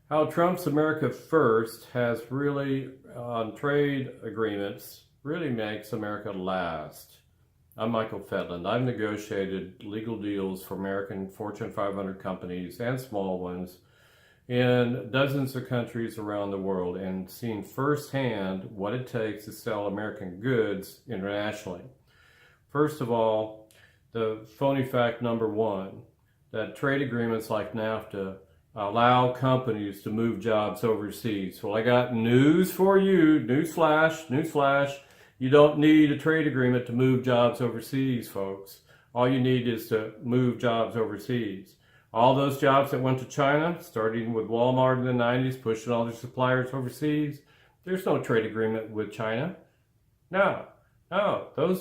How Trump's America First has really, on trade agreements, really makes America last. I'm Michael Fjetland. I've negotiated legal deals for American Fortune 500 companies and small ones in dozens of countries around the world and seen firsthand what it takes to sell American goods internationally. First of all, the phony fact number one, that trade agreements like NAFTA allow companies to move jobs overseas. Well, I got news for you. Newsflash. You don't need a trade agreement to move jobs overseas, folks. All you need is to move jobs overseas. All those jobs that went to China, starting with Walmart in the 90s, pushing all their suppliers overseas, there's no trade agreement with China. No.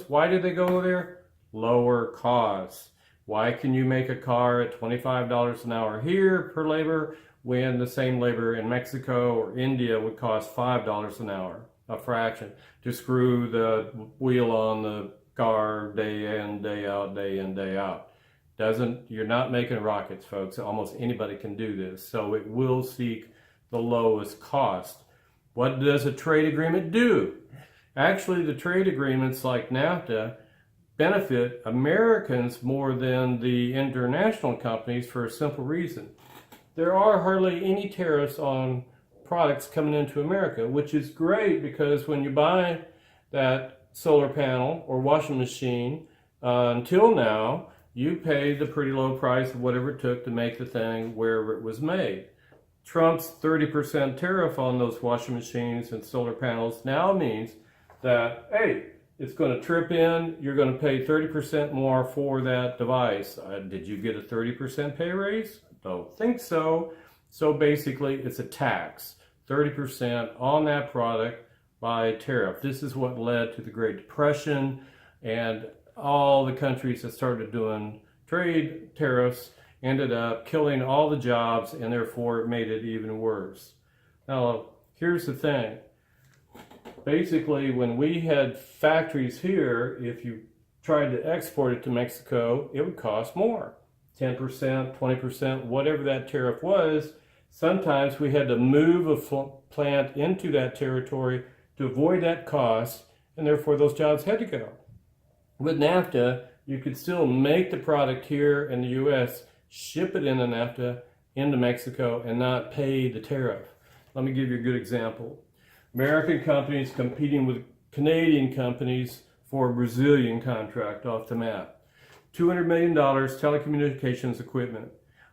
Why did they go there? Lower costs. Why can you make a car at $25 an hour here per labor when the same labor in Mexico or India would cost $5 an hour, a fraction, to screw the wheel on the car day in, day out, day in, day out? You're not making rockets, folks. Almost anybody can do this. So it will seek the lowest cost. What does a trade agreement do? Actually, the trade agreements like NAFTA benefit Americans more than the international companies for a simple reason. There are hardly any tariffs on products coming into America, which is great because when you buy that solar panel or washing machine, until now, you paid the pretty low price of whatever it took to make the thing wherever it was made. Trump's 30% tariff on those washing machines and solar panels now means that, hey, it's going to trip in, you're going to pay 30% more for that device. Did you get a 30% pay raise? Don't think so. So basically, it's a tax, 30% on that product by tariff. This is what led to the Great Depression and all the countries that started doing trade tariffs ended up killing all the jobs, and therefore it made it even worse. Now, here's the thing. Basically, when we had factories here, if you tried to export it to Mexico, it would cost more. 10%, 20%, whatever that tariff was. Sometimes we had to move a plant into that territory to avoid that cost, and therefore those jobs had to go. With NAFTA, you could still make the product here in the U.S., ship it into NAFTA, into Mexico, and not pay the tariff. Let me give you a good example. American companies competing with Canadian companies for a Brazilian contract off the map. $200 million telecommunications equipment.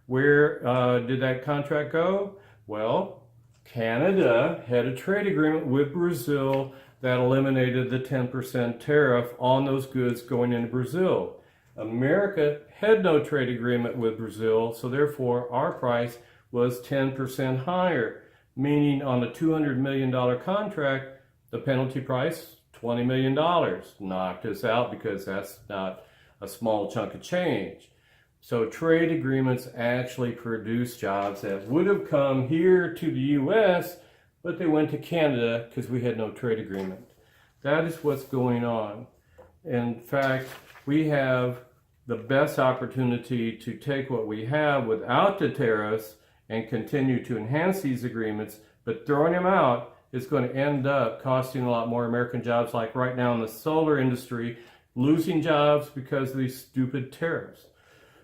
Where did that contract go? Well, Canada had a trade agreement with Brazil that eliminated the 10% tariff on those goods going into Brazil. America had no trade agreement with Brazil, so therefore our price was 10% higher. Meaning on a $200 million contract, the penalty price, $20 million. Knocked us out because that's not a small chunk of change. So trade agreements actually produce jobs that would have come here to the U.S., but they went to Canada because we had no trade agreement. That is what's going on. In fact, we have the best opportunity to take what we have without the tariffs and continue to enhance these agreements, but throwing them out is going to end up costing a lot more American jobs, like right now in the solar industry, losing jobs because of these stupid tariffs.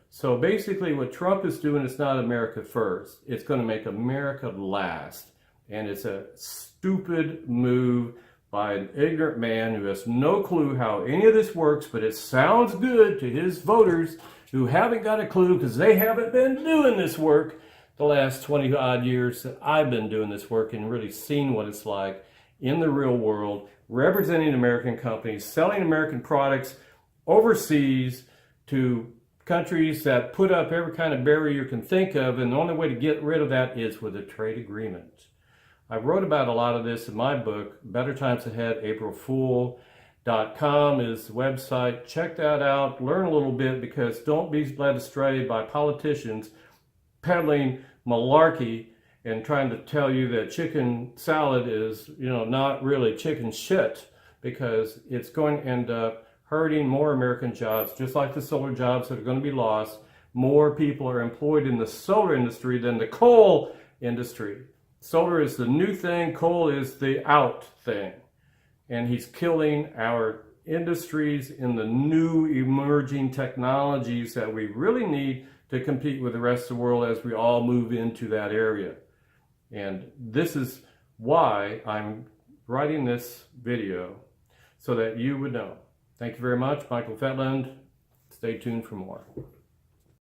So basically what Trump is doing is not America first. It's going to make America last. And it's a stupid move by an ignorant man who has no clue how any of this works, but it sounds good to his voters who haven't got a clue because they haven't been doing this work the last 20 odd years that I've been doing this work and really seen what it's like in the real world, representing American companies, selling American products overseas to countries that put up every kind of barrier you can think of, and the only way to get rid of that is with a trade agreement. I wrote about a lot of this in my book, Better Times Ahead, aprilfool.com is the website. Check that out, learn a little bit, because don't be led astray by politicians peddling malarkey and trying to tell you that chicken salad is, not really chicken shit, because it's going to end up hurting more American jobs, just like the solar jobs that are going to be lost. More people are employed in the solar industry than the coal industry. Solar is the new thing, coal is the out thing. And he's killing our industries in the new emerging technologies that we really need to compete with the rest of the world as we all move into that area. And this is why I'm writing this video, so that you would know. Thank you very much, Michael Fjetland. Stay tuned for more.